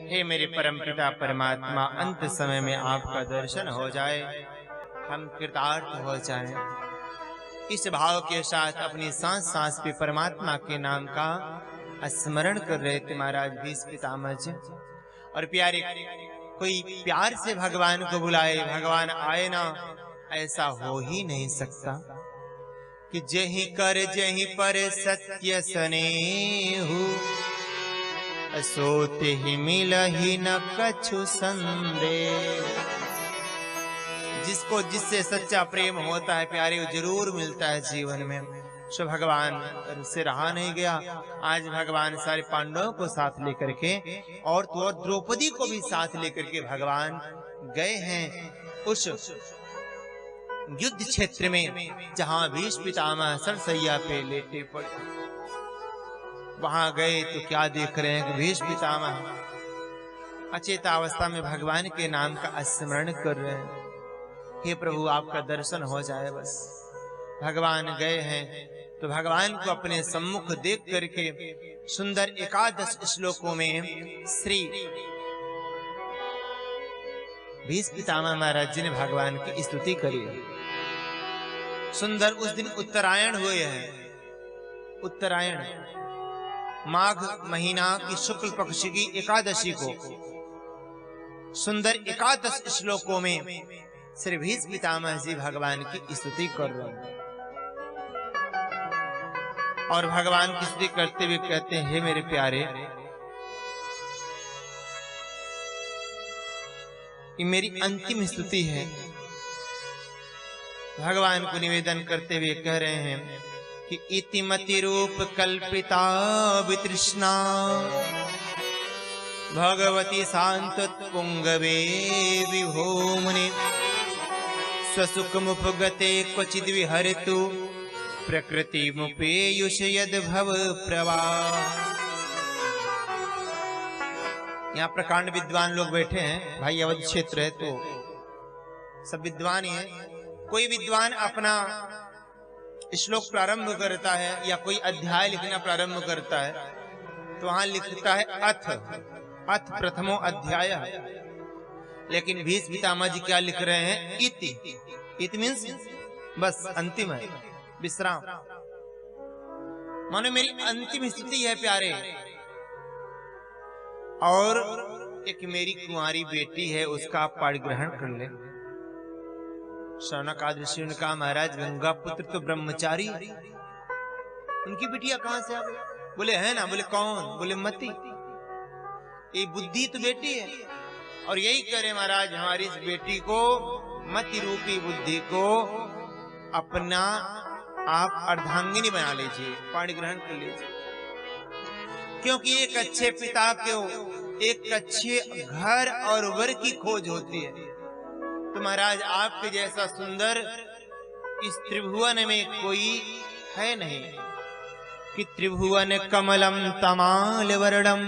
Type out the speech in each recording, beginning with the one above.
हे मेरे परमपिता परमात्मा, अंत समय में आपका दर्शन हो जाए, हम कृतार्थ हो जाएं। इस भाव के साथ अपनी सांस सांस पे परमात्मा के नाम का स्मरण कर रहे थे महाराज भीष्म पितामह जी। और प्यारे, कोई प्यार से भगवान को बुलाए, भगवान आए ना, ऐसा हो ही नहीं सकता। कि जहीं कर जहीं पर सत्य स्नेहु, सोते ही मिलहि न कछु संदेह। जिसको जिससे सच्चा प्रेम होता है प्यारे, वो जरूर मिलता है जीवन में। सो भगवान से रहा नहीं गया, आज भगवान सारे पांडवों को साथ लेकर के और तो और द्रौपदी को भी साथ लेकर के भगवान गए हैं उस युद्ध क्षेत्र में जहां भीष्म पितामह सरसैया पे लेटे पड़े। वहां गए तो क्या देख रहे हैं कि भीष्म पितामह अचेतावस्था में भगवान के नाम का स्मरण कर रहे हैं। हे प्रभु, आपका दर्शन हो जाए बस। भगवान गए हैं तो भगवान को अपने सम्मुख देख करके सुंदर 11 श्लोकों में श्री भीष्म पितामह महाराज जी ने भगवान की स्तुति करी है। सुंदर उस दिन उत्तरायण हुए हैं। उत्तरायण माघ महीना की शुक्ल पक्ष की एकादशी को सुंदर 11 श्लोकों में श्री भीष्म पितामह जी भगवान की स्तुति कर रहे हैं। और भगवान की स्तुति करते हुए कहते हैं, हे मेरे प्यारे, ये मेरी अंतिम स्तुति है। भगवान को निवेदन करते हुए कह रहे हैं कि इतिमति रूप कल्पिता वितृष्णा भगवती शांत पुंगवे विभोमुनि स्वसुख मुपगते क्वचिद विहरतु प्रकृति मुपेयुष यद भव प्रवाह। यहाँ प्रकांड विद्वान लोग बैठे हैं, भाई अवध क्षेत्र है तो सब विद्वान ही है। कोई विद्वान अपना श्लोक प्रारंभ करता है या कोई अध्याय लिखना प्रारंभ करता है तो वहां लिखता है अथ प्रथमो अध्याय। लेकिन भीष्म पितामह जी क्या लिख रहे हैं? इति मीन्स बस अंतिम है, विश्राम। मानो मेरी अंतिम स्थिति है प्यारे। और एक मेरी कुंवारी बेटी है, उसका आप पाणिग्रहण कर ले। शौनक आदि ऋषि ने कहा, महाराज गंगा पुत्र तो ब्रह्मचारी, उनकी बिटिया कहां से आ गई? बोले है ना। बोले कौन? बोले मती। ये बुद्धि तो बेटी है। और यही करे महाराज, हमारी इस बेटी को, मति रूपी बुद्धि को अपना आप अर्धांगिनी बना लीजिए, पाणिग्रहण कर लीजिए। क्योंकि एक अच्छे पिता को एक अच्छे घर और वर की खोज होती है। तो महाराज आपके जैसा सुंदर इस त्रिभुवन में कोई है नहीं। कि त्रिभुवन कमलम तमाल वर्णम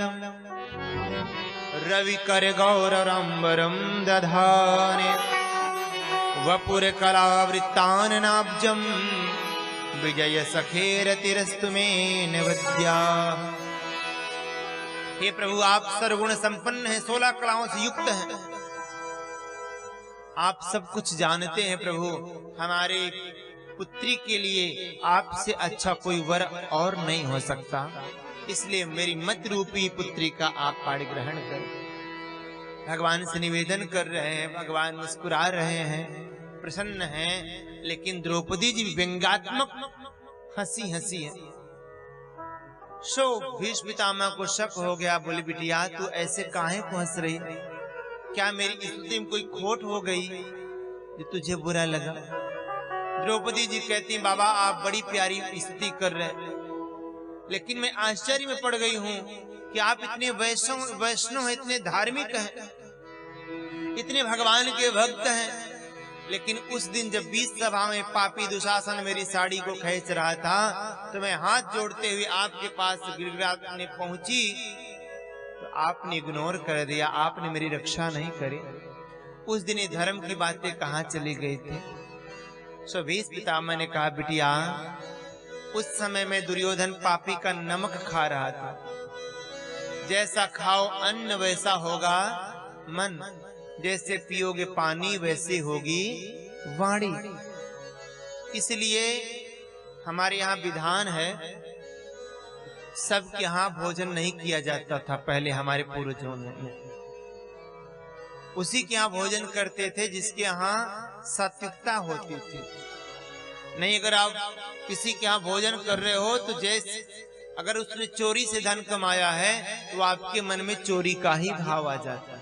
रवि कर गौरम्बरम दधाने वपुर कलावृत्तान नाब्जम विजय सखेर तिरस्तु में नवद्या। हे प्रभु, आप सर्वगुण संपन्न हैं, 16 कलाओं से युक्त हैं। आप सब कुछ जानते हैं प्रभु। हमारे पुत्री के लिए आपसे अच्छा कोई वर और नहीं हो सकता। इसलिए मेरी मत रूपी पुत्री का आप पाणिग्रहण करें। भगवान से निवेदन कर रहे हैं। भगवान मुस्कुरा रहे हैं, प्रसन्न हैं। लेकिन द्रौपदी जी व्यंग्यात्मक हंसी हंसी है। सो भीष्म पितामह को शक हो गया। बोले बिटिया, तू ऐसे काहे को हंस रही? क्या मेरी स्तुति में कोई खोट हो गई जो तुझे बुरा लगा? द्रौपदी जी कहती हैं, बाबा आप बड़ी प्यारी स्तुति कर रहे हैं, लेकिन मैं आश्चर्य में पड़ गई हूं कि आप इतने वैष्णव हैं, इतने धार्मिक हैं, इतने भगवान के भक्त हैं। लेकिन उस दिन जब बीच सभा में पापी दुशासन मेरी साड़ी को खींच रहा था तो मैं हाथ जोड़ते हुए आपके पास गिड़गिड़ाने पहुंची तो आपने इग्नोर कर दिया, आपने मेरी रक्षा नहीं करी। उस दिन ये धर्म की बातें कहां चली गई थी? सो भीष्म पितामह ने कहा, बिटिया उस समय में दुर्योधन पापी का नमक खा रहा था। जैसा खाओ अन्न वैसा होगा मन, जैसे पियोगे पानी वैसे होगी वाणी। इसलिए हमारे यहाँ विधान है, सबके यहाँ भोजन नहीं किया जाता था पहले हमारे पूर्वजों ने। उसी के यहाँ भोजन करते थे जिसके यहाँ सात्विकता होती थी। नहीं, अगर आप किसी के यहाँ भोजन कर रहे हो तो जैसे अगर उसने चोरी से धन कमाया है तो आपके मन में चोरी का ही भाव आ जाता है।